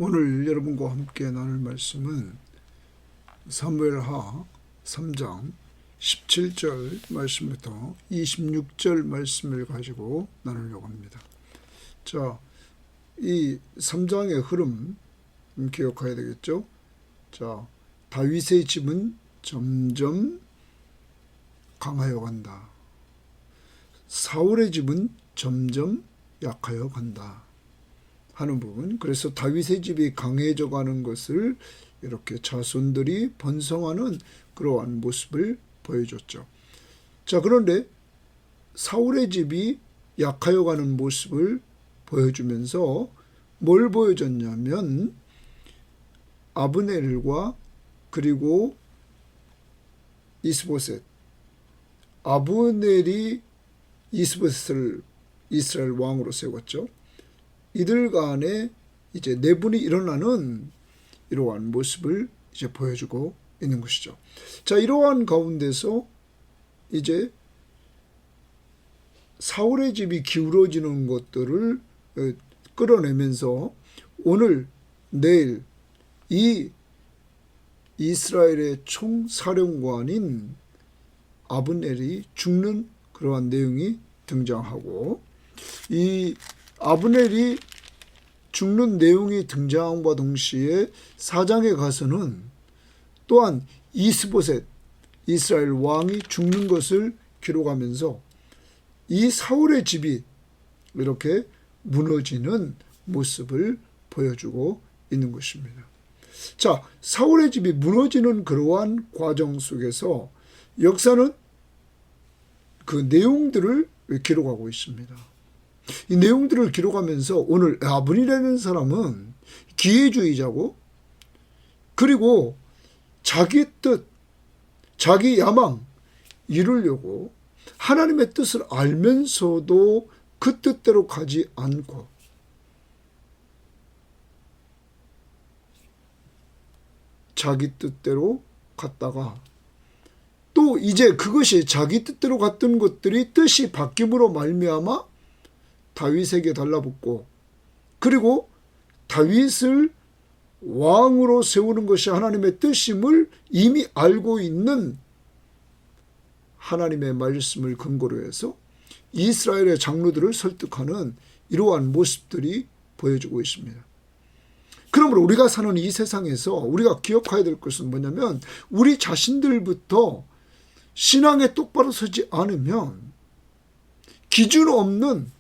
오늘 여러분과 함께 나눌 말씀은 사무엘하 3장 17절 말씀부터 26절 말씀을 가지고 나누려고 합니다. 자, 이 3장의 흐름 기억해야 되겠죠? 자, 다윗의 집은 점점 강하여 간다. 사울의 집은 점점 약하여 간다 하는 부분. 그래서 다윗의 집이 강해져 가는 것을 이렇게 자손들이 번성하는 그러한 모습을 보여줬죠. 자, 그런데 사울의 집이 약하여 가는 모습을 보여주면서 뭘 보여줬냐면 아브넬과 그리고 이스보셋, 아브넬이 이스보셋을 이스라엘 왕으로 세웠죠. 이들 간에 이제 내분이 일어나는 이러한 모습을 이제 보여주고 있는 것이죠. 자, 이러한 가운데서 이제 사울의 집이 기울어지는 것들을 끌어내면서 오늘 내일 이 이스라엘의 총사령관인 아브넬이 죽는 그러한 내용이 등장하고, 이 아브넬이 죽는 내용이 등장함과 동시에 4장에 가서는 또한 이스보셋 이스라엘 왕이 죽는 것을 기록하면서 이 사울의 집이 이렇게 무너지는 모습을 보여주고 있는 것입니다. 자, 사울의 집이 무너지는 그러한 과정 속에서 역사는 그 내용들을 기록하고 있습니다. 이 내용들을 기록하면서 오늘 아브넬이라는 사람은 기회주의자고, 그리고 자기 뜻, 자기 야망 이루려고 하나님의 뜻을 알면서도 그 뜻대로 가지 않고 자기 뜻대로 갔다가 또 이제 그것이 자기 뜻대로 갔던 것들이 뜻이 바뀜으로 말미암아 다윗에게 달라붙고, 그리고 다윗을 왕으로 세우는 것이 하나님의 뜻임을 이미 알고 있는 하나님의 말씀을 근거로 해서 이스라엘의 장로들을 설득하는 이러한 모습들이 보여지고 있습니다. 그러므로 우리가 사는 이 세상에서 우리가 기억해야 될 것은 뭐냐면, 우리 자신들부터 신앙에 똑바로 서지 않으면 기준 없는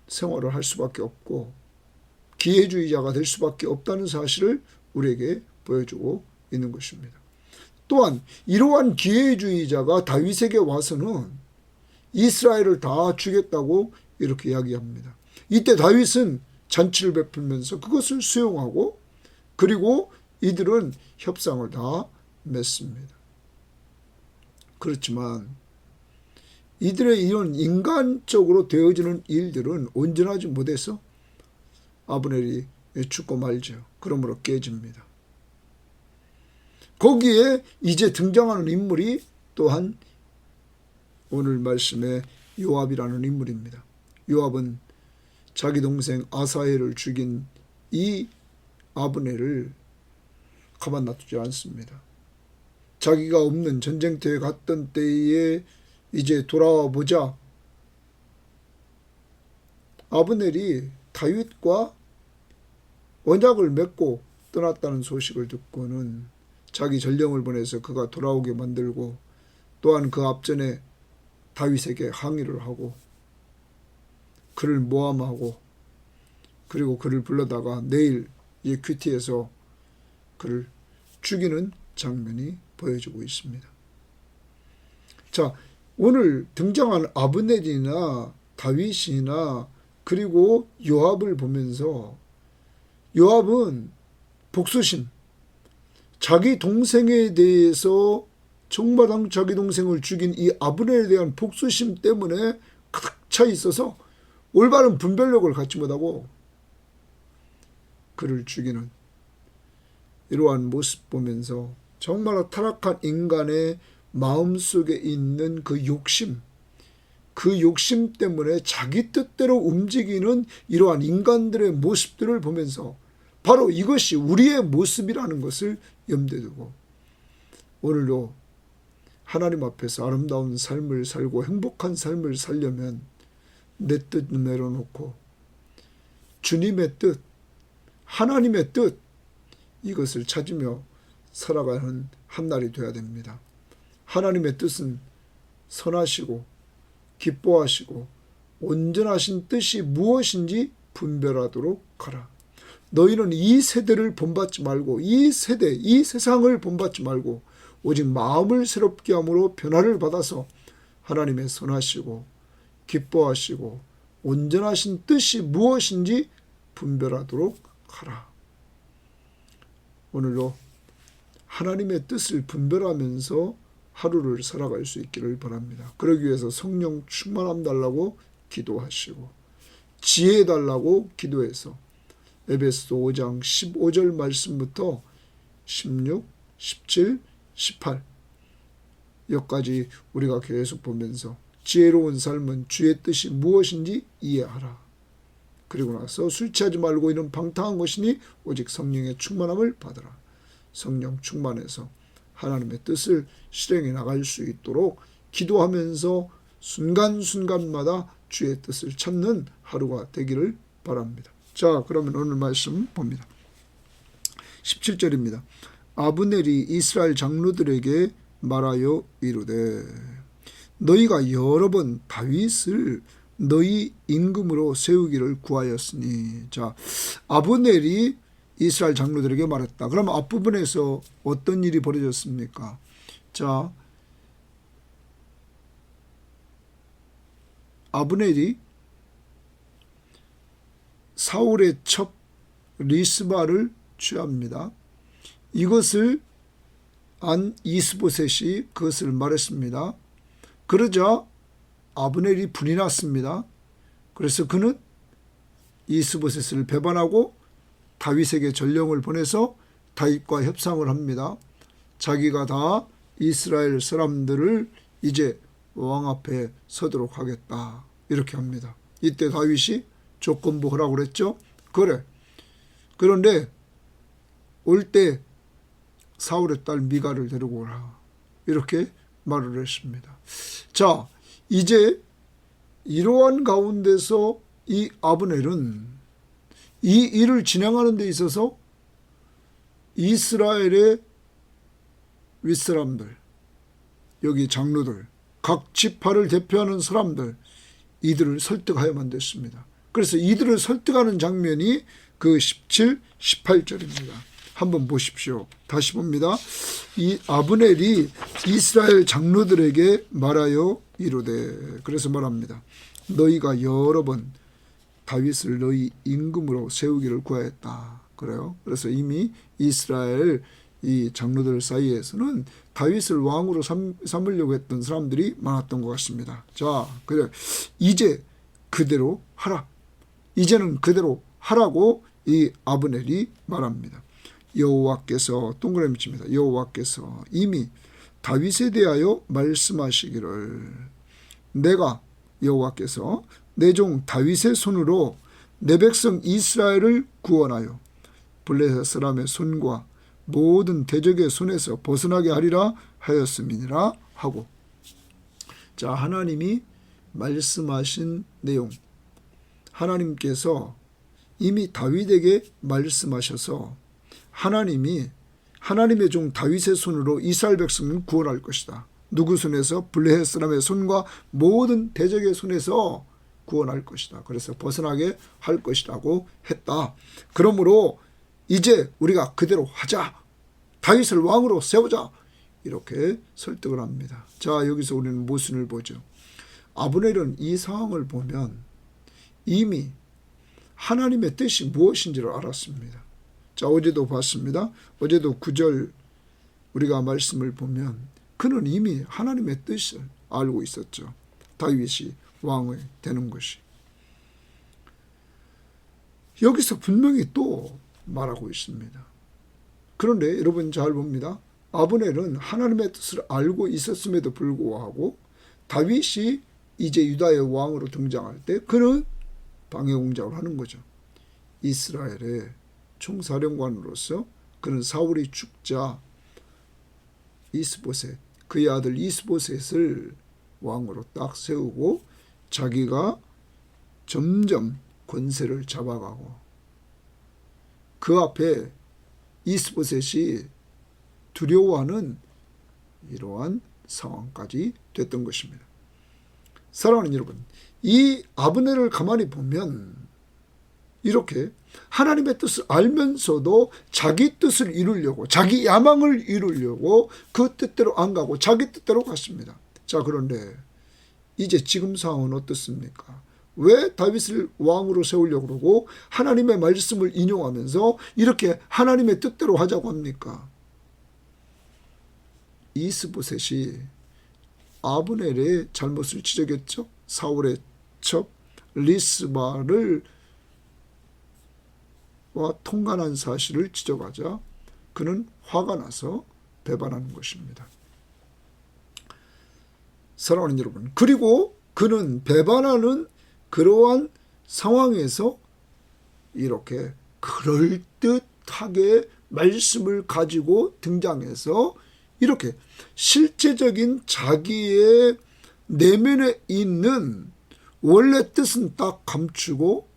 생활을 할 수밖에 없고 기회주의자가 될 수밖에 없다는 사실을 우리에게 보여주고 있는 것입니다. 또한 이러한 기회주의자가 다윗에게 와서는 이스라엘을 다 주겠다고 이렇게 이야기합니다. 이때 다윗은 잔치를 베풀면서 그것을 수용하고, 그리고 이들은 협상을 다 맺습니다. 그렇지만 이들의 이런 인간적으로 되어지는 일들은 온전하지 못해서 아브넬이 죽고 말죠. 그러므로 깨집니다. 거기에 이제 등장하는 인물이 또한 오늘 말씀에 요압이라는 인물입니다. 요압은 자기 동생 아사헬을 죽인 이 아브넬을 가만 놔두지 않습니다. 자기가 없는 전쟁터에 갔던 때에 이제 돌아와 보자 아브넬이 다윗과 언약을 맺고 떠났다는 소식을 듣고는 자기 전령을 보내서 그가 돌아오게 만들고, 또한 그 앞전에 다윗에게 항의를 하고 그를 모함하고, 그리고 그를 불러다가 내일 이 큐티에서 그를 죽이는 장면이 보여지고 있습니다. 자, 오늘 등장한 아브넬이나 다윗이나 그리고 요압을 보면서 요압은 복수심, 자기 동생에 대해서 정말 자기 동생을 죽인 이 아브넬에 대한 복수심 때문에 가득 차 있어서 올바른 분별력을 갖지 못하고 그를 죽이는 이러한 모습 보면서 정말 타락한 인간의 마음속에 있는 그 욕심, 그 욕심 때문에 자기 뜻대로 움직이는 이러한 인간들의 모습들을 보면서 바로 이것이 우리의 모습이라는 것을 염두에 두고 오늘도 하나님 앞에서 아름다운 삶을 살고 행복한 삶을 살려면 내 뜻 내려놓고 주님의 뜻, 하나님의 뜻 이것을 찾으며 살아가는 한날이 되어야 됩니다. 하나님의 뜻은 선하시고 기뻐하시고 온전하신 뜻이 무엇인지 분별하도록 하라. 너희는 이 세대를 본받지 말고 이 세대, 이 세상을 본받지 말고 오직 마음을 새롭게 함으로 변화를 받아서 하나님의 선하시고 기뻐하시고 온전하신 뜻이 무엇인지 분별하도록 하라. 오늘도 하나님의 뜻을 분별하면서 하루를 살아갈 수 있기를 바랍니다. 그러기 위해서 성령 충만함 달라고 기도하시고 지혜 달라고 기도해서 에베소서 5장 15절 말씀부터 16, 17, 18 여기까지 우리가 계속 보면서 지혜로운 삶은 주의 뜻이 무엇인지 이해하라. 그리고 나서 술 취하지 말고 이는 방탕한 것이니 오직 성령의 충만함을 받으라. 성령 충만해서 하나님의 뜻을 실행해 나갈 수 있도록 기도하면서 순간순간마다 주의 뜻을 찾는 하루가 되기를 바랍니다. 자, 그러면 오늘 말씀 봅니다. 17절입니다. 아브넬이 이스라엘 장로들에게 말하여 이르되 너희가 여러 번 다윗을 너희 임금으로 세우기를 구하였으니. 자, 아브넬이 이스라엘 장로들에게 말했다. 그럼 앞부분에서 어떤 일이 벌어졌습니까? 자, 아브넬이 사울의 첩 리스바를 취합니다. 이것을 안 이스보셋이 그것을 말했습니다. 그러자 아브넬이 분이 났습니다. 그래서 그는 이스보셋을 배반하고 다윗에게 전령을 보내서 다윗과 협상을 합니다. 자기가 다 이스라엘 사람들을 이제 왕 앞에 서도록 하겠다 이렇게 합니다. 이때 다윗이 조건부 하라고 그랬죠. 그래. 그런데 올 때 사울의 딸 미갈을 데리고 오라 이렇게 말을 했습니다. 자, 이제 이러한 가운데서 이 아브넬은 이 일을 진행하는 데 있어서 이스라엘의 윗사람들, 여기 장로들, 각 지파를 대표하는 사람들, 이들을 설득하여만 됐습니다. 그래서 이들을 설득하는 장면이 그 17, 18절입니다. 한번 보십시오. 다시 봅니다. 이 아브넬이 이스라엘 장로들에게 말하여 이르되, 그래서 말합니다. 너희가 여러 번 다윗을 너희 임금으로 세우기를 구하였다. 그래요. 그래서 이미 이스라엘 이 장로들 사이에서는 다윗을 왕으로 삼으려고 했던 사람들이 많았던 것 같습니다. 자, 그래 이제 그대로 하라. 이제는 그대로 하라고 이 아브넬이 말합니다. 여호와께서 동그라미 칩니다. 여호와께서 이미 다윗에 대하여 말씀하시기를 내가 여호와께서 내 종 다윗의 손으로 내 백성 이스라엘을 구원하여 블레셋 사람의 손과 모든 대적의 손에서 벗어나게 하리라 하였음이니라 하고. 자, 하나님이 말씀하신 내용, 하나님께서 이미 다윗에게 말씀하셔서 하나님이 하나님의 종 다윗의 손으로 이스라엘 백성을 구원할 것이다. 누구 손에서? 블레셋 사람의 손과 모든 대적의 손에서 구원할 것이다. 그래서 벗어나게 할 것이라고 했다. 그러므로 이제 우리가 그대로 하자. 다윗을 왕으로 세우자. 이렇게 설득을 합니다. 자, 여기서 우리는 모순을 보죠. 아브넬은 이 상황을 보면 이미 하나님의 뜻이 무엇인지를 알았습니다. 자, 어제도 봤습니다. 어제도 9절 우리가 말씀을 보면 그는 이미 하나님의 뜻을 알고 있었죠. 다윗이 왕이 되는 것이. 여기서 분명히 또 말하고 있습니다. 그런데 여러분 잘 봅니다. 아브넬은 하나님의 뜻을 알고 있었음에도 불구하고 다윗이 이제 유다의 왕으로 등장할 때 그는 방해 공작을 하는 거죠. 이스라엘의 총사령관으로서 그는 사울이 죽자 이스보셋, 그의 아들 이스보셋을 왕으로 딱 세우고 자기가 점점 권세를 잡아가고 그 앞에 이스보셋이 두려워하는 이러한 상황까지 됐던 것입니다. 사랑하는 여러분, 이 아브넬을 가만히 보면 이렇게 하나님의 뜻을 알면서도 자기 뜻을 이루려고, 자기 야망을 이루려고 그 뜻대로 안 가고 자기 뜻대로 갔습니다. 자, 그런데 이제 지금 상황은 어떻습니까? 왜 다윗을 왕으로 세우려고 그러고 하나님의 말씀을 인용하면서 이렇게 하나님의 뜻대로 하자고 합니까? 이스보셋이 아브넬의 잘못을 지적했죠. 사울의 첩 리스바를 와 통관한 사실을 지적하자 그는 화가 나서 배반하는 것입니다. 사랑하는 여러분, 그리고 그는 배반하는 그러한 상황에서 이렇게 그럴듯하게 말씀을 가지고 등장해서 이렇게 실제적인 자기의 내면에 있는 원래 뜻은 딱 감추고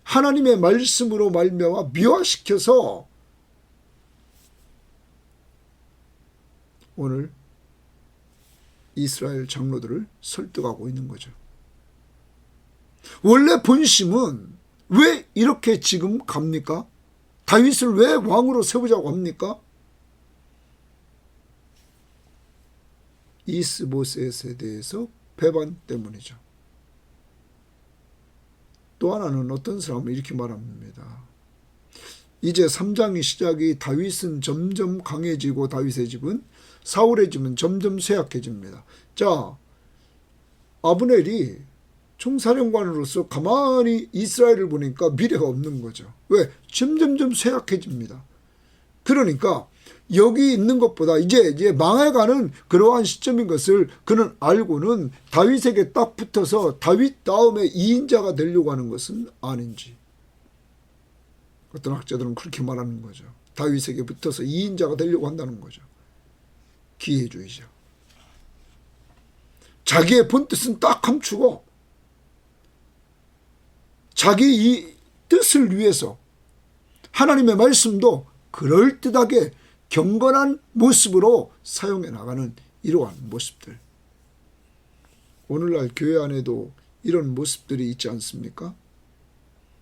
하나님의 말씀으로 말미암아 미화시켜서 오늘 이스라엘 장로들을 설득하고 있는 거죠. 원래 본심은 왜 이렇게 지금 갑니까? 다윗을 왜 왕으로 세우자고 합니까? 이스보셋에 대해서 배반 때문이죠. 또 하나는 어떤 사람은 이렇게 말합니다. 이제 3장의 시작이 다윗은 점점 강해지고 다윗의 집은 사울의 집은 점점 쇠약해집니다. 자, 아브넬이 총사령관으로서 가만히 이스라엘을 보니까 미래가 없는 거죠. 왜? 점점점 쇠약해집니다. 그러니까 여기 있는 것보다 이제 망해가는 그러한 시점인 것을 그는 알고는 다윗에게 딱 붙어서 다윗 다음에 2인자가 되려고 하는 것은 아닌지. 어떤 학자들은 그렇게 말하는 거죠. 다윗에게 붙어서 2인자가 되려고 한다는 거죠. 기회주의죠. 자기의 본뜻은 딱 감추고 자기 이 뜻을 위해서 하나님의 말씀도 그럴듯하게 경건한 모습으로 사용해 나가는 이러한 모습들. 오늘날 교회 안에도 이런 모습들이 있지 않습니까?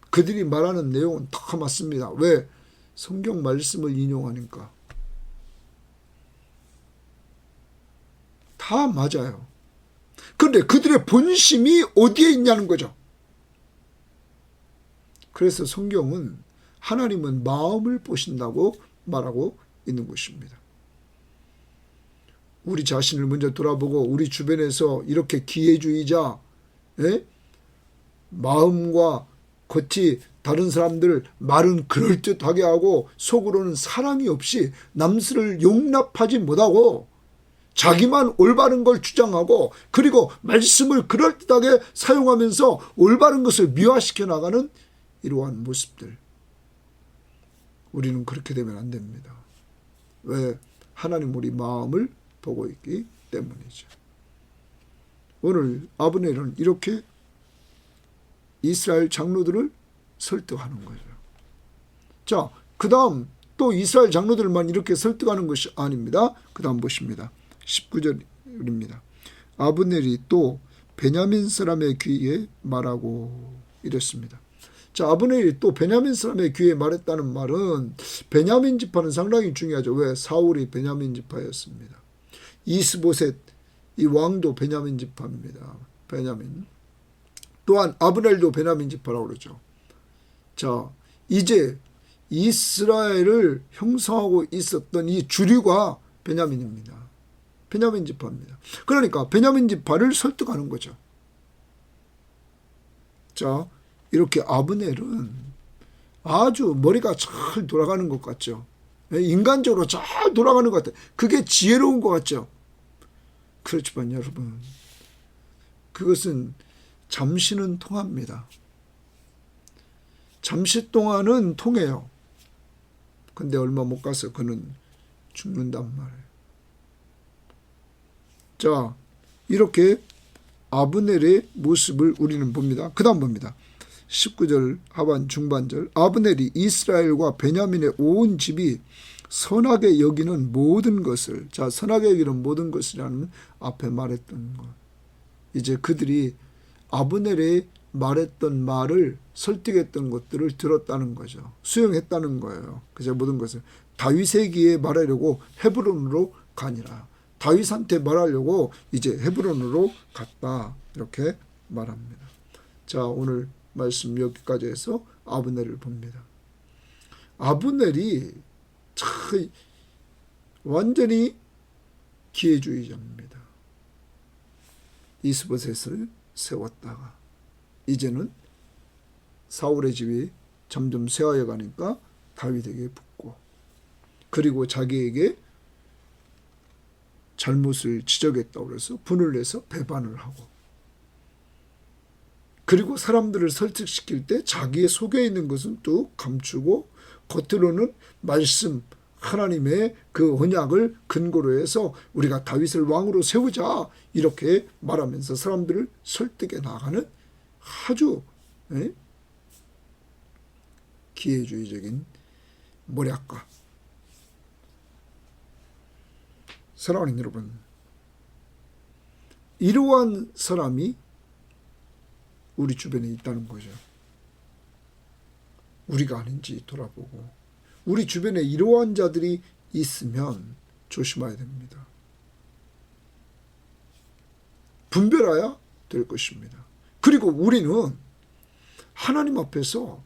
그들이 말하는 내용은 다 맞습니다. 왜? 성경 말씀을 인용하니까. 다 맞아요. 그런데 그들의 본심이 어디에 있냐는 거죠. 그래서 성경은 하나님은 마음을 보신다고 말하고 있는 것입니다. 우리 자신을 먼저 돌아보고 우리 주변에서 이렇게 기회주의자, 마음과 겉이 다른 사람들 말은 그럴듯하게 하고 속으로는 사랑이 없이 남들을 용납하지 못하고 자기만 올바른 걸 주장하고 그리고 말씀을 그럴듯하게 사용하면서 올바른 것을 미화시켜 나가는 이러한 모습들. 우리는 그렇게 되면 안 됩니다. 왜? 하나님 우리 마음을 보고 있기 때문이죠. 오늘 아브넬은 이렇게 이스라엘 장로들을 설득하는 거죠. 자, 그 다음 또 이스라엘 장로들만 이렇게 설득하는 것이 아닙니다. 그 다음 보십니다. 19절입니다. 아브넬이 또 베냐민 사람의 귀에 말하고 이랬습니다. 자, 아브넬이 또 베냐민 사람의 귀에 말했다는 말은 베냐민 지파는 상당히 중요하죠. 왜? 사울이 베냐민 지파였습니다. 이스보셋 이 왕도 베냐민 지파입니다. 베냐민. 또한 아브넬도 베냐민 지파라고 그러죠. 자, 이제 이스라엘을 형성하고 있었던 이 주류가 베냐민입니다. 베냐민 지파입니다. 그러니까 베냐민 지파를 설득하는 거죠. 자, 이렇게 아브넬은 아주 머리가 잘 돌아가는 것 같죠. 인간적으로 잘 돌아가는 것 같아요. 그게 지혜로운 것 같죠. 그렇지만 여러분, 그것은 잠시는 통합니다. 잠시 동안은 통해요. 근데 얼마 못 가서 그는 죽는단 말이에요. 자, 이렇게 아브넬의 모습을 우리는 봅니다. 그 다음 봅니다. 19절 하반 중반절. 아브넬이 이스라엘과 베냐민의 온 집이 선하게 여기는 모든 것을, 자, 선하게 여기는 모든 것이라는 앞에 말했던 것. 이제 그들이 아브넬의 말했던 말을 설득했던 것들을 들었다는 거죠. 수용했다는 거예요. 그저 모든 것을 다윗에게 말하려고 헤브론으로 가니라. 다윗한테 말하려고 이제 헤브론으로 갔다. 이렇게 말합니다. 자, 오늘 말씀 여기까지 해서 아브넬을 봅니다. 아브넬이 참 완전히 기회주의자입니다. 이스보셋을 세웠다가 이제는 사울의 집이 점점 쇠하여 가니까 다윗에게 붙고, 그리고 자기에게 잘못을 지적했다고 해서 분을 내서 배반을 하고, 그리고 사람들을 설득시킬 때 자기의 속에 있는 것은 또 감추고 겉으로는 말씀, 하나님의 그 언약을 근거로 해서 우리가 다윗을 왕으로 세우자 이렇게 말하면서 사람들을 설득해 나가는 아주 기회주의적인 모략가. 사랑하는 여러분, 이러한 사람이 우리 주변에 있다는 거죠. 우리가 아닌지 돌아보고, 우리 주변에 이러한 자들이 있으면 조심해야 됩니다. 분별해야 될 것입니다. 그리고 우리는 하나님 앞에서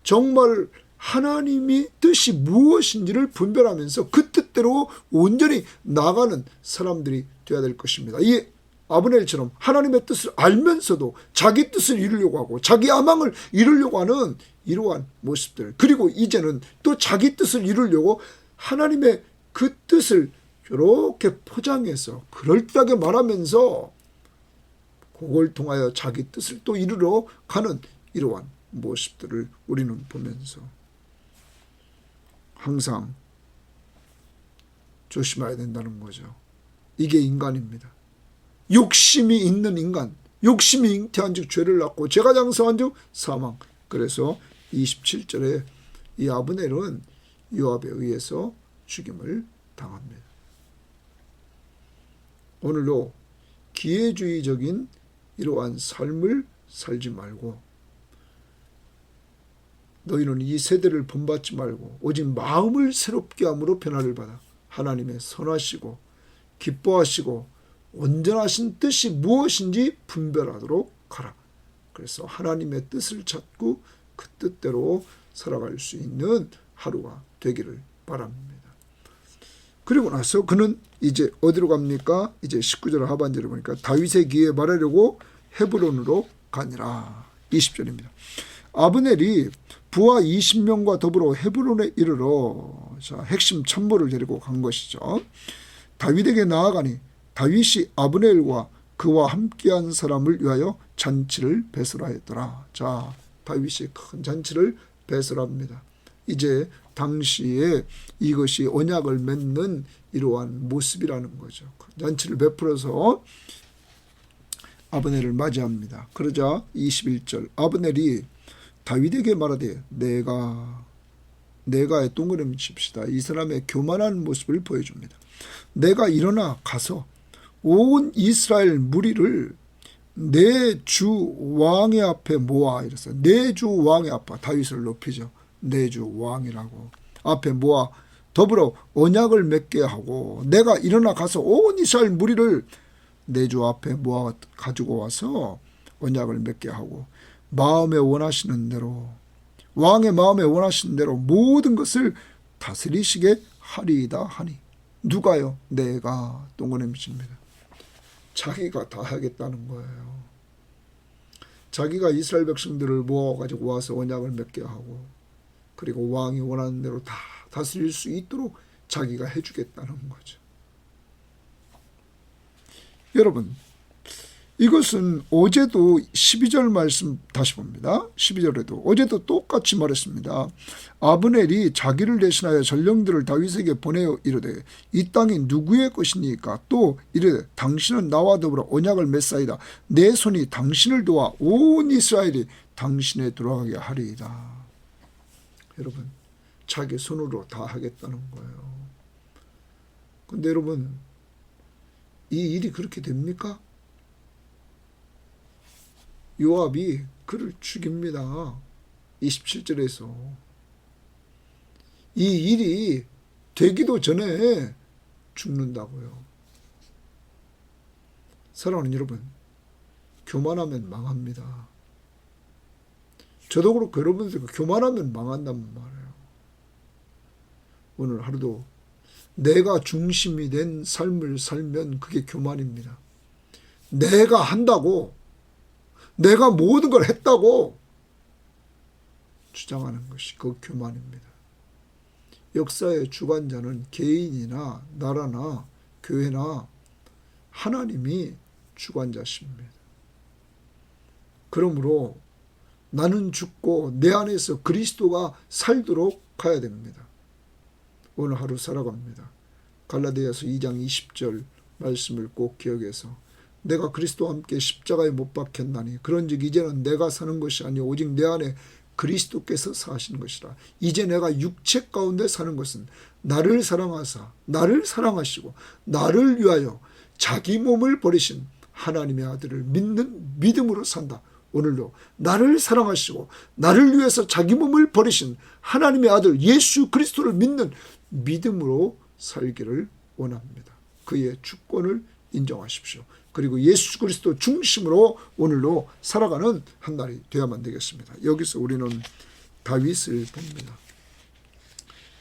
정말 하나님의 뜻이 무엇인지를 분별하면서 그 뜻대로 온전히 나가는 사람들이 되어야 될 것입니다. 이 아브넬처럼 하나님의 뜻을 알면서도 자기 뜻을 이루려고 하고 자기 야망을 이루려고 하는 이러한 모습들, 그리고 이제는 또 자기 뜻을 이루려고 하나님의 그 뜻을 이렇게 포장해서 그럴듯하게 말하면서 그걸 통하여 자기 뜻을 또 이루러 가는 이러한 모습들을 우리는 보면서 항상 조심해야 된다는 거죠. 이게 인간입니다. 욕심이 있는 인간, 욕심이 잉태한 즉 죄를 낳고 죄가 장성한 즉 사망. 그래서 27절에 이 아브넬은 요압에 의해서 죽임을 당합니다. 오늘도 기회주의적인 이러한 삶을 살지 말고, 너희는 이 세대를 본받지 말고 오직 마음을 새롭게 함으로 변화를 받아 하나님의 선하시고 기뻐하시고 온전하신 뜻이 무엇인지 분별하도록 하라. 그래서 하나님의 뜻을 찾고 그 뜻대로 살아갈 수 있는 하루가 되기를 바랍니다. 그리고 나서 그는 이제 어디로 갑니까? 이제 19절 하반절을 보니까 다윗의 귀에 말하려고 헤브론으로 가니라. 20절입니다. 아브넬이 부하 20명과 더불어 헤브론에 이르러, 자, 핵심 참모를 데리고 간 것이죠. 다윗에게 나아가니 다윗이 아브넬과 그와 함께한 사람을 위하여 잔치를 배설하였더라. 자, 다윗이 큰 잔치를 배설합니다. 이제 당시에 이것이 언약을 맺는 이러한 모습이라는 거죠. 잔치를 베풀어서 아브넬을 맞이합니다. 그러자 21절 아브넬이 다윗에게 말하되 내가의 동그라미 칩시다. 이 사람의 교만한 모습을 보여줍니다. 내가 일어나 가서 온 이스라엘 무리를 내 주 왕의 앞에 모아, 이랬어요. 내 주 왕의 앞에, 다윗을 높이죠. 내 주 왕이라고 앞에 모아 더불어 언약을 맺게 하고, 내가 일어나 가서 온 이스라엘 무리를 내 주 앞에 모아 가지고 와서 언약을 맺게 하고, 마음에 원하시는 대로, 왕의 마음에 원하시는 대로 모든 것을 다스리시게 하리이다 하니. 누가요? 내가 동그라미 칩니다. 자기가 다 하겠다는 거예요. 자기가 이스라엘 백성들을 모아가지고 와서 언약을 맺게 하고, 그리고 왕이 원하는 대로 다 다스릴 수 있도록 자기가 해주겠다는 거죠. 여러분, 이것은 어제도 12절 말씀 다시 봅니다. 12절에도 어제도 똑같이 말했습니다. 아브넬이 자기를 대신하여 전령들을 다윗에게 보내어 이르되 이 땅이 누구의 것이니까 또 이르되 당신은 나와 더불어 언약을 맺사이다. 내 손이 당신을 도와 온 이스라엘이 당신에 들어가게 하리이다. 여러분, 자기 손으로 다 하겠다는 거예요. 근데 여러분, 이 일이 그렇게 됩니까? 요압이 그를 죽입니다. 27절에서. 이 일이 되기도 전에 죽는다고요. 사랑하는 여러분, 교만하면 망합니다. 저도 그렇고 여러분들 교만하면 망한단 말이에요. 오늘 하루도 내가 중심이 된 삶을 살면 그게 교만입니다. 내가 한다고, 내가 모든 걸 했다고 주장하는 것이 그 교만입니다. 역사의 주관자는 개인이나 나라나 교회나 하나님이 주관자십니다. 그러므로 나는 죽고 내 안에서 그리스도가 살도록 가야 됩니다. 오늘 하루 살아갑니다. 갈라디아서 2장 20절 말씀을 꼭 기억해서 내가 그리스도와 함께 십자가에 못 박혔나니 그런즉 이제는 내가 사는 것이 아니요 오직 내 안에 그리스도께서 사시는 것이라. 이제 내가 육체 가운데 사는 것은 나를 사랑하사 나를 사랑하시고 나를 위하여 자기 몸을 버리신 하나님의 아들을 믿는 믿음으로 산다. 오늘도 나를 사랑하시고 나를 위해서 자기 몸을 버리신 하나님의 아들 예수 그리스도를 믿는 믿음으로 살기를 원합니다. 그의 주권을 인정하십시오. 그리고 예수 그리스도 중심으로 오늘도 살아가는 한 날이 되어야만 되겠습니다. 여기서 우리는 다윗을 봅니다.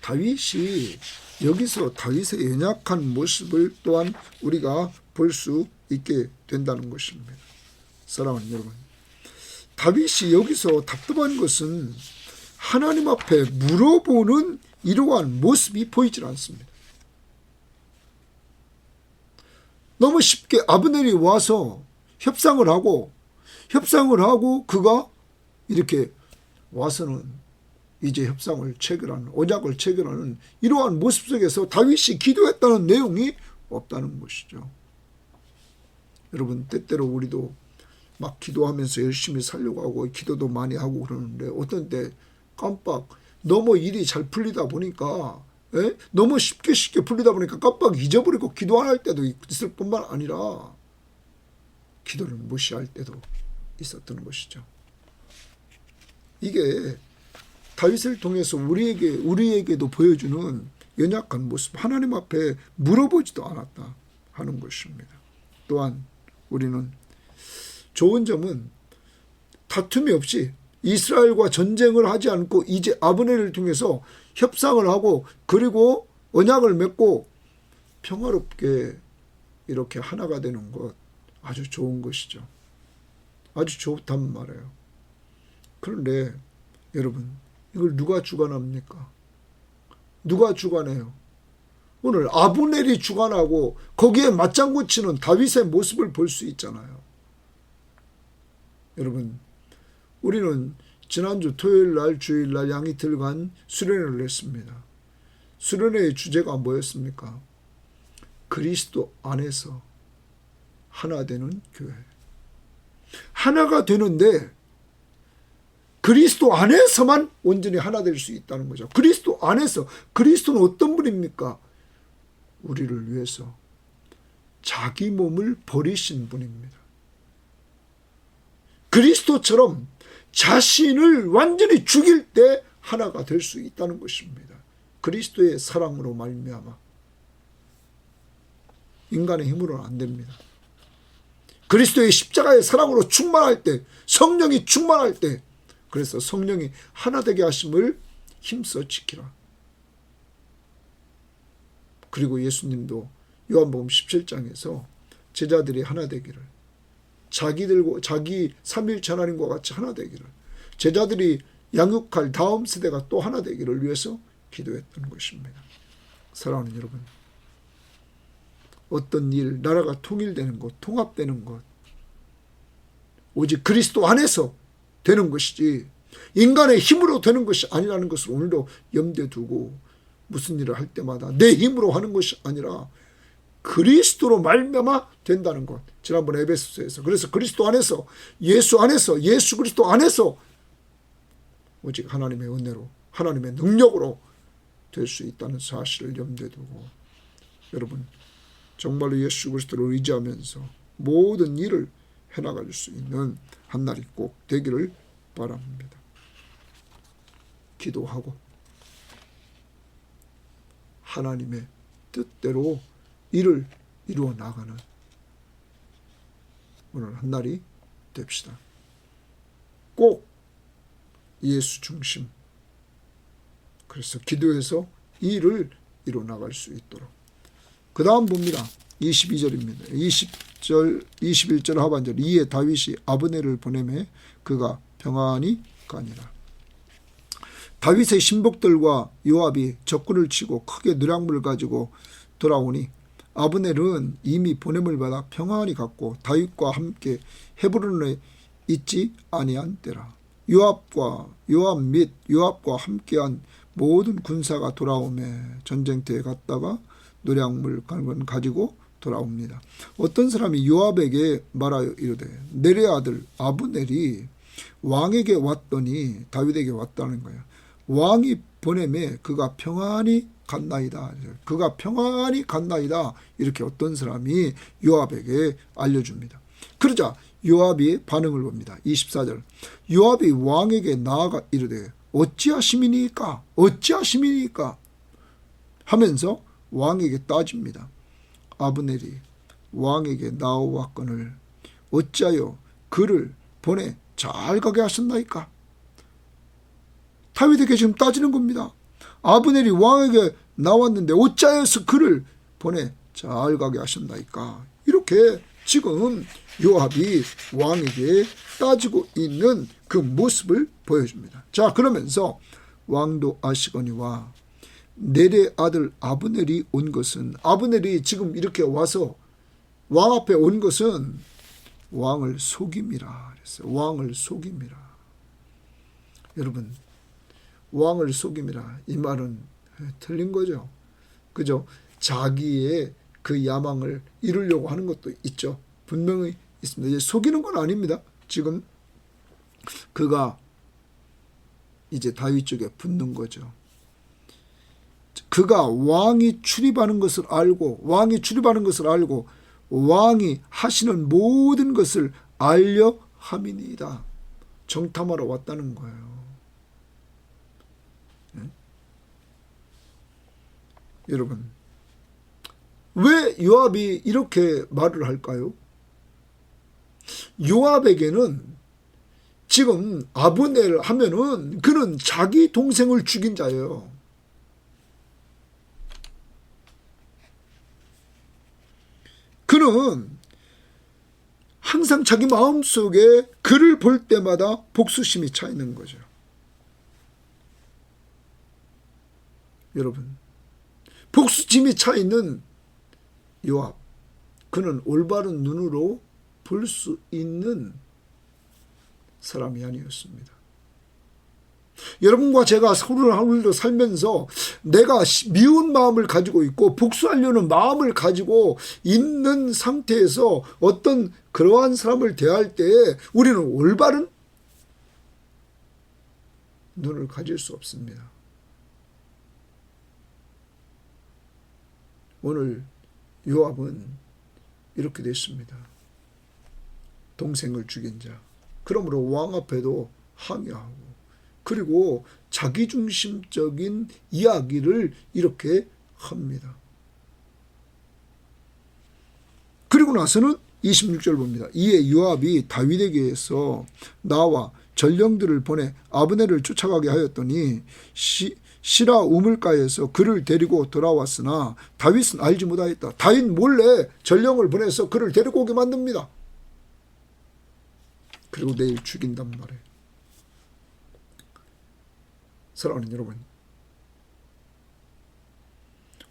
다윗이 여기서 다윗의 연약한 모습을 또한 우리가 볼 수 있게 된다는 것입니다. 사랑하는 여러분, 다윗이 여기서 답답한 것은 하나님 앞에 물어보는 이러한 모습이 보이질 않습니다. 너무 쉽게 아브넬이 와서 협상을 하고 그가 이렇게 와서는 이제 협상을 체결하는 언약을 체결하는 이러한 모습 속에서 다윗이 기도했다는 내용이 없다는 것이죠. 여러분, 때때로 우리도 막 기도하면서 열심히 살려고 하고 기도도 많이 하고 그러는데 어떤 때 깜빡 너무 일이 잘 풀리다 보니까 너무 쉽게 풀리다 보니까 깜빡 잊어버리고 기도 안 할 때도 있을 뿐만 아니라 기도를 무시할 때도 있었던 것이죠. 이게 다윗을 통해서 우리에게도 보여주는 연약한 모습, 하나님 앞에 물어보지도 않았다 하는 것입니다. 또한 우리는 좋은 점은 다툼이 없이 이스라엘과 전쟁을 하지 않고 이제 아브넬을 통해서 협상을 하고 그리고 언약을 맺고 평화롭게 이렇게 하나가 되는 것 아주 좋은 것이죠. 아주 좋단 말이에요. 그런데 여러분, 이걸 누가 주관합니까? 누가 주관해요? 오늘 아브넬이 주관하고 거기에 맞장구 치는 다윗의 모습을 볼 수 있잖아요. 여러분, 우리는 지난주 토요일날 주일날 양이틀간 수련회를 했습니다. 수련회의 주제가 뭐였습니까? 그리스도 안에서 하나 되는 교회. 하나가 되는데 그리스도 안에서만 온전히 하나 될 수 있다는 거죠. 그리스도 안에서. 그리스도는 어떤 분입니까? 우리를 위해서 자기 몸을 버리신 분입니다. 그리스도처럼 자신을 완전히 죽일 때 하나가 될 수 있다는 것입니다. 그리스도의 사랑으로 말미암아. 인간의 힘으로는 안 됩니다. 그리스도의 십자가의 사랑으로 충만할 때, 성령이 충만할 때, 그래서 성령이 하나 되게 하심을 힘써 지키라. 그리고 예수님도 요한복음 17장에서 제자들이 하나 되기를, 자기 삼위일체 하나님과 같이 하나 되기를, 제자들이 양육할 다음 세대가 또 하나 되기를 위해서 기도했던 것입니다. 사랑하는 여러분, 어떤 일, 나라가 통일되는 것, 통합되는 것, 오직 그리스도 안에서 되는 것이지 인간의 힘으로 되는 것이 아니라는 것을 오늘도 염두에 두고 무슨 일을 할 때마다 내 힘으로 하는 것이 아니라 그리스도로 말미암아 된다는 것. 지난번 에베소서에서 그래서 그리스도 안에서 예수 안에서 예수 그리스도 안에서 오직 하나님의 은혜로 하나님의 능력으로 될 수 있다는 사실을 염두에 두고 여러분 정말로 예수 그리스도를 의지하면서 모든 일을 해나갈 수 있는 한 날이 꼭 되기를 바랍니다. 기도하고 하나님의 뜻대로 일을 이루어 나가는 오늘 한 날이 됩시다. 꼭 예수 중심. 그래서 기도해서 일을 이루어 나갈 수 있도록. 그 다음 봅니다. 22절입니다. 21절 하반절. 이에 다윗이 아브넬을 보내매 그가 평안히 가니라. 다윗의 신복들과 요압이 적군을 치고 크게 누량물을 가지고 돌아오니 아브넬은 이미 보냄을 받아 평안히 갔고 다윗과 함께 헤브론에 있지 아니한 때라. 요압 및 요압과 함께한 모든 군사가 돌아오매 전쟁터에 갔다가 노량물 가지고 돌아옵니다. 어떤 사람이 요압에게 말하여 이르되 넬의 아들 아브넬이 왕에게 왔더니 다윗에게 왔다는 거예요. 왕이 보내매 그가 평안히 갔나이다. 그가 평안히 갔나이다. 이렇게 어떤 사람이 요압에게 알려줍니다. 그러자 요압이 반응을 봅니다. 24절. 요압이 왕에게 나아가 이르되 어찌하심이니까 어찌하심이니까 하면서 왕에게 따집니다. 아브넬이 왕에게 나와왔거늘 어찌하여 그를 보내 잘 가게 하셨나이까. 다윗에게 지금 따지는 겁니다. 아브넬이 왕에게 나왔는데 어찌하여서 그를 보내 잘 가게 하셨나이까. 이렇게 지금 요압이 왕에게 따지고 있는 그 모습을 보여줍니다. 자, 그러면서 왕도 아시거니와 넬의 아들 아브넬이 온 것은 아브넬이 지금 이렇게 와서 왕 앞에 온 것은 왕을 속임이라 그랬어요. 왕을 속임이라. 여러분 왕을 속임이라 이 말은 틀린 거죠. 그죠? 자기의 그 야망을 이루려고 하는 것도 있죠. 분명히 있습니다. 이제 속이는 건 아닙니다. 지금 그가 이제 다윗 쪽에 붙는 거죠. 그가 왕이 출입하는 것을 알고 왕이 하시는 모든 것을 알려 함이니이다. 정탐하러 왔다는 거예요. 여러분 왜 요압이 이렇게 말을 할까요? 요압에게는 지금 아브넬 하면은 그는 자기 동생을 죽인 자예요. 그는 항상 자기 마음속에 그를 볼 때마다 복수심이 차 있는 거죠. 여러분 복수심이 차 있는 요압, 그는 올바른 눈으로 볼 수 있는 사람이 아니었습니다. 여러분과 제가 하루를 살면서 내가 미운 마음을 가지고 있고 복수하려는 마음을 가지고 있는 상태에서 어떤 그러한 사람을 대할 때에 우리는 올바른 눈을 가질 수 없습니다. 오늘 요압은 이렇게 됐습니다. 동생을 죽인 자. 그러므로 왕 앞에도 항의하고 그리고 자기중심적인 이야기를 이렇게 합니다. 그리고 나서는 26절 봅니다. 이에 요압이 다윗에게서 나와 전령들을 보내 아브넬을 쫓아가게 하였더니 시라 우물가에서 그를 데리고 돌아왔으나 다윗은 알지 못하였다. 다윗 몰래 전령을 보내서 그를 데리고 오게 만듭니다. 그리고 내일 죽인단 말이에요. 사랑하는 여러분,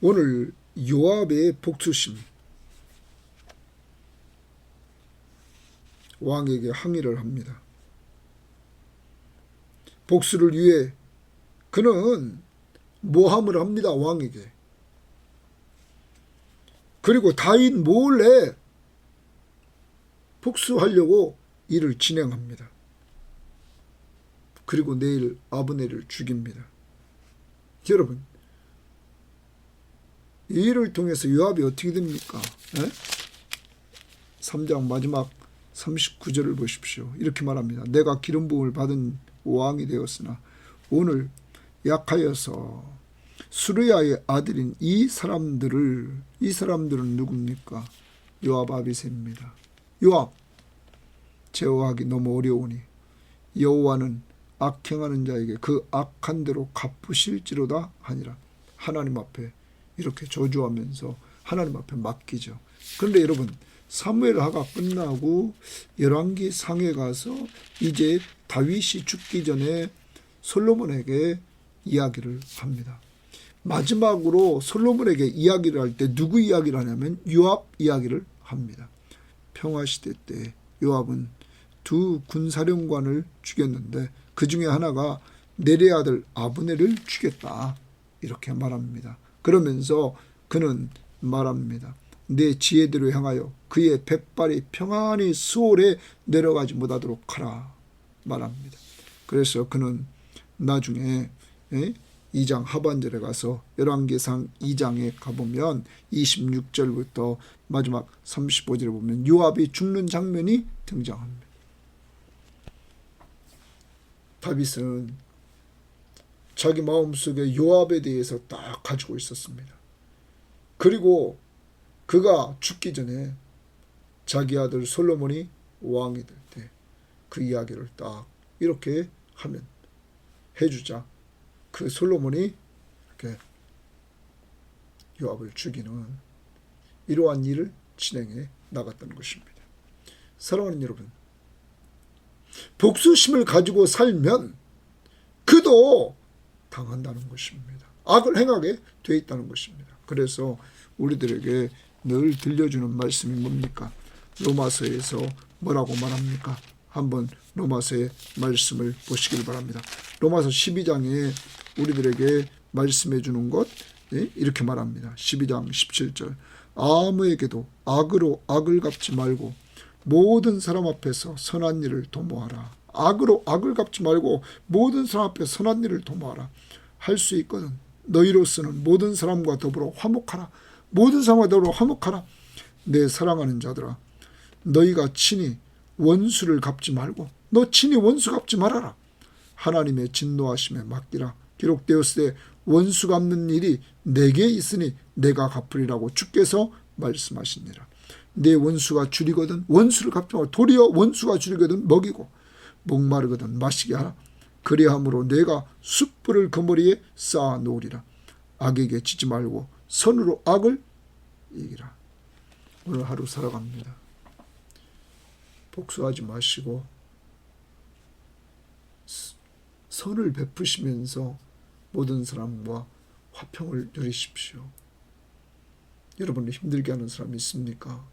오늘 요압의 복수심, 왕에게 항의를 합니다. 복수를 위해 그는 모함을 합니다. 왕에게. 그리고 다윗 몰래 복수하려고 일을 진행합니다. 그리고 내일 아브넬을 죽입니다. 여러분, 이 일을 통해서 요압이 어떻게 됩니까? 3장 마지막 39절을 보십시오. 이렇게 말합니다. 내가 기름 부음을 받은 왕이 되었으나 오늘 약하여서 수르야의 아들인 이 사람들은 누굽니까? 요압 아비새입니다. 요압, 제어하기 너무 어려우니 여호와는 악행하는 자에게 그 악한 대로 갚으실지로다 하니라. 하나님 앞에 이렇게 저주하면서 하나님 앞에 맡기죠. 그런데 여러분, 사무엘하가 끝나고 열왕기 상에 가서 이제 다윗이 죽기 전에 솔로몬에게 이야기를 합니다. 마지막으로 솔로몬에게 이야기를 할 때 누구 이야기를 하냐면 요압 이야기를 합니다. 평화시대 때 요압은 두 군사령관을 죽였는데 그 중에 하나가 네리의 아들 아브넬을 죽였다. 이렇게 말합니다. 그러면서 그는 말합니다. 내 지혜대로 행하여 그의 백발이 평안히 수월에 내려가지 못하도록 하라 말합니다. 그래서 그는 나중에 2장 하반절에 가서 열왕기상 2장에 가보면 26절부터 마지막 35절에 보면 요압이 죽는 장면이 등장합니다. 다윗은 자기 마음속에 요압에 대해서 딱 가지고 있었습니다. 그리고 그가 죽기 전에 자기 아들 솔로몬이 왕이 될 때 그 이야기를 딱 이렇게 하면 해주자 그 솔로몬이 이렇게 요압을 죽이는 이러한 일을 진행해 나갔다는 것입니다. 사랑하는 여러분, 복수심을 가지고 살면 그도 당한다는 것입니다. 악을 행하게 돼 있다는 것입니다. 그래서 우리들에게 늘 들려주는 말씀이 뭡니까? 로마서에서 뭐라고 말합니까? 한번 로마서의 말씀을 보시길 바랍니다. 로마서 12장에 우리들에게 말씀해 주는 것 이렇게 말합니다. 12장 17절 아무에게도 악으로 악을 갚지 말고 모든 사람 앞에서 선한 일을 도모하라. 악으로 악을 갚지 말고 모든 사람 앞에 선한 일을 도모하라. 할 수 있거든 너희로서는 모든 사람과 더불어 화목하라. 모든 사람과 더불어 화목하라. 내 사랑하는 자들아, 너희가 친히 원수를 갚지 말고 너 친히 원수 갚지 말아라. 하나님의 진노하심에 맡기라. 기록되었을 때 원수 갚는 일이 내게 있으니 내가 갚으리라고 주께서 말씀하시니라. 내 원수가 줄이거든 원수를 갚지 말고 도리어 원수가 줄이거든 먹이고 목마르거든 마시게 하라. 그리함으로 내가 숯불을 그 머리에 쌓아 놓으리라. 악에게 지지 말고 선으로 악을 이기라. 오늘 하루 살아갑니다. 복수하지 마시고 선을 베푸시면서 모든 사람과 화평을 누리십시오. 여러분을 힘들게 하는 사람이 있습니까?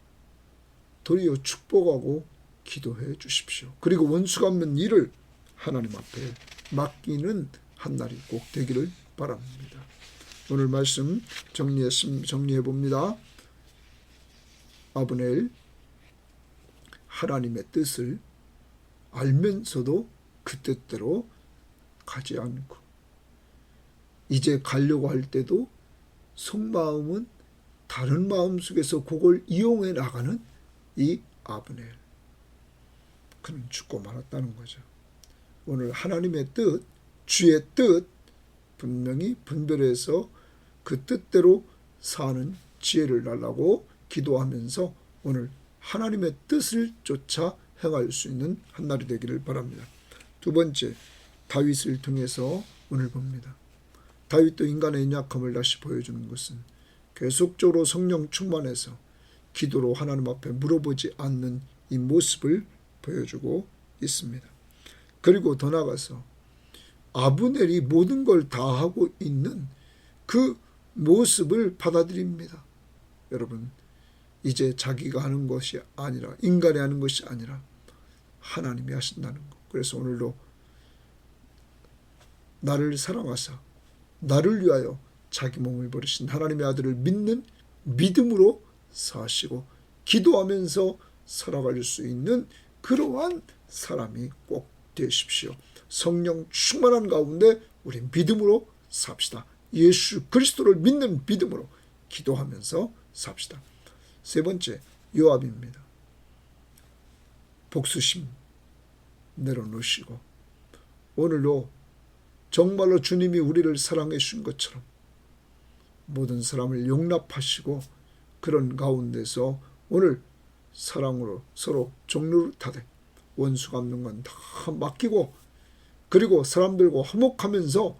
도리어 축복하고 기도해 주십시오. 그리고 원수 갚는 일을 하나님 앞에 맡기는 한 날이 꼭 되기를 바랍니다. 오늘 말씀 정리해 봅니다. 아브넬 하나님의 뜻을 알면서도 그 뜻대로 가지 않고 이제 가려고 할 때도 속마음은 다른 마음 속에서 그걸 이용해 나가는 이 아브넬. 그는 죽고 말았다는 거죠. 오늘 하나님의 뜻, 주의 뜻 분명히 분별해서 그 뜻대로 사는 지혜를 달라고 기도하면서 오늘 하나님의 뜻을 쫓아 행할 수 있는 한 날이 되기를 바랍니다. 두 번째, 다윗을 통해서 오늘 봅니다. 다윗도 인간의 연약함을 다시 보여주는 것은 계속적으로 성령 충만해서 기도로 하나님 앞에 물어보지 않는 이 모습을 보여주고 있습니다. 그리고 더 나아가서 아브넬이 모든 걸 다 하고 있는 그 모습을 받아들입니다. 여러분, 이제 자기가 하는 것이 아니라 인간이 하는 것이 아니라 하나님이 하신다는 것. 그래서 오늘도 나를 사랑하사 나를 위하여 자기 몸을 버리신 하나님의 아들을 믿는 믿음으로 사시고 기도하면서 살아갈 수 있는 그러한 사람이 꼭 되십시오. 성령 충만한 가운데 우리 믿음으로 삽시다. 예수 그리스도를 믿는 믿음으로 기도하면서 삽시다. 세 번째, 요압입니다. 복수심 내려놓으시고 오늘도 정말로 주님이 우리를 사랑해 주신 것처럼 모든 사람을 용납하시고 그런 가운데서 오늘 사랑으로 서로 종로를 타되 원수 갚는 건 다 맡기고 그리고 사람들과 화목하면서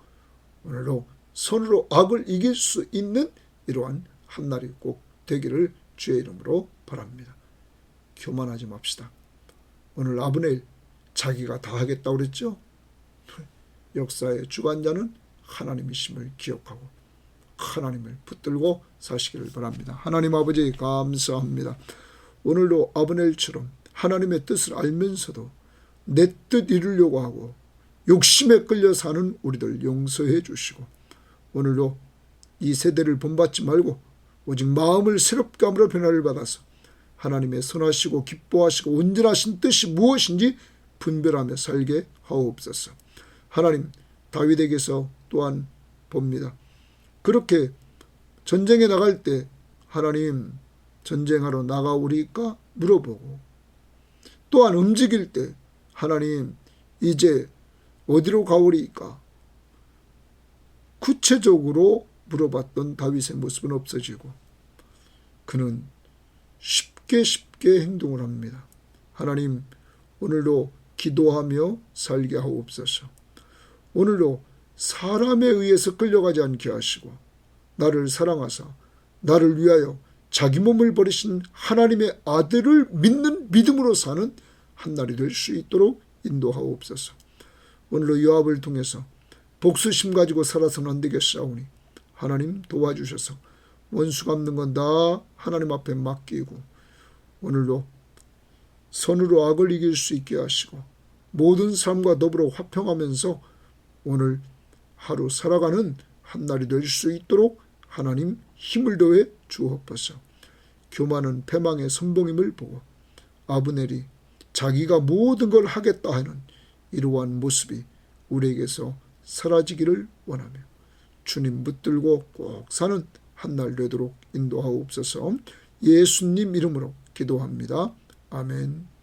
오늘도 손으로 악을 이길 수 있는 이러한 한날이 꼭 되기를 주의 이름으로 바랍니다. 교만하지 맙시다. 오늘 아브넬 자기가 다 하겠다고 그랬죠? 역사의 주관자는 하나님이심을 기억하고 하나님을 붙들고 사시기를 바랍니다. 하나님 아버지 감사합니다. 오늘도 아브넬처럼 하나님의 뜻을 알면서도 내 뜻 이루려고 하고 욕심에 끌려 사는 우리들 용서해 주시고 오늘도 이 세대를 본받지 말고 오직 마음을 새롭게 함으로 변화를 받아서 하나님의 선하시고 기뻐하시고 온전하신 뜻이 무엇인지 분별하며 살게 하옵소서. 하나님, 다윗에게서 또한 봅니다. 그렇게 전쟁에 나갈 때 하나님 전쟁하러 나가오리까 물어보고 또한 움직일 때 하나님 이제 어디로 가오리까 구체적으로 물어봤던 다윗의 모습은 없어지고 그는 쉽게 행동을 합니다. 하나님, 오늘도 기도하며 살게 하옵소서. 오늘도 사람에 의해서 끌려가지 않게 하시고 나를 사랑하사 나를 위하여 자기 몸을 버리신 하나님의 아들을 믿는 믿음으로 사는 한날이 될 수 있도록 인도하옵소서. 오늘도 요압을 통해서 복수심 가지고 살아서는 안 되겠사오니 하나님 도와주셔서 원수 갚는 건 다 하나님 앞에 맡기고 오늘도 선으로 악을 이길 수 있게 하시고 모든 삶과 더불어 화평하면서 오늘 하루 살아가는 한날이 될 수 있도록 하나님 힘을 더해 주옵소서. 교만은 패망의 선봉임을 보고 아브넬이 자기가 모든 걸 하겠다 하는 이러한 모습이 우리에게서 사라지기를 원하며 주님 붙들고 꼭 사는 한날 되도록 인도하옵소서. 예수님 이름으로 기도합니다. 아멘.